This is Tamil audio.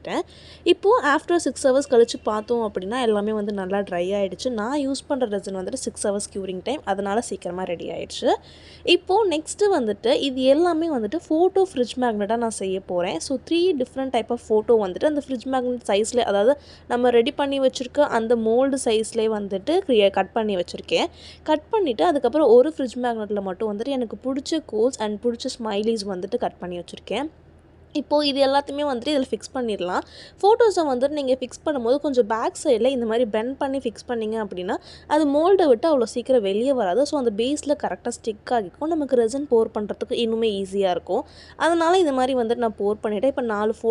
வச்சுட்டேன். இப்போது ஆஃப்டர் 6 ஹவர்ஸ் கழித்து பார்த்தோம் அப்படின்னா எல்லாமே வந்து நல்லா ட்ரை ஆகிடுச்சு. நான் யூஸ் பண்ணுற ரெசின் வந்துட்டு 6 ஹவர்ஸ் க்யூரிங் டைம், அதனால் சீக்கிரமாக ரெடி ஆகிடுச்சு. இப்போது நெக்ஸ்ட்டு வந்துட்டு இது எல்லாமே வந்துட்டு ஃபோட்டோ ஃப்ரிட்ஜ் மேக்னெட்டாக நான் செய்ய போகிறேன். So 3 different type of photo வந்துட்டு அந்த ஃப்ரிட்ஜ் மேக்னெட் சைஸில், அதாவது நம்ம ரெடி பண்ணி வச்சுருக்க அந்த மோல்டு சைஸ்லேயே வந்துட்டு கட் பண்ணி வச்சுருக்கேன். கட் பண்ணிவிட்டு அதுக்கப்புறம் ஒரு ஃப்ரிட்ஜ் மேக்னெட்டில் மட்டும் வந்துட்டு எனக்கு பிடிச்ச கோட்ஸ் அண்ட் பிடிச்ச ஸ்மைலீஸ் வந்துட்டு கட் பண்ணி வச்சுருக்கேன். இப்போது இது எல்லாத்தையுமே வந்துட்டு இதில் ஃபிக்ஸ் பண்ணிடலாம். ஃபோட்டோஸை வந்துட்டு நீங்கள் ஃபிக்ஸ் பண்ணும்போது கொஞ்சம் பேக் சைடில் இந்த மாதிரி பெண்ட் பண்ணி ஃபிக்ஸ் பண்ணிங்க அப்படின்னா அது மோல்டை விட்டு அவ்வளோ சீக்கிரம் வெளியே வராது. ஸோ அந்த பேஸில் கரெக்டாக ஸ்டிக் ஆகிக்கும். நமக்கு ரெசின் போர் பண்ணுறதுக்கு இன்னுமே ஈஸியாக இருக்கும். அதனால் இந்த மாதிரி வந்துட்டு நான் போர் பண்ணிவிட்டேன். இப்போ 4 ஃபோட்டோ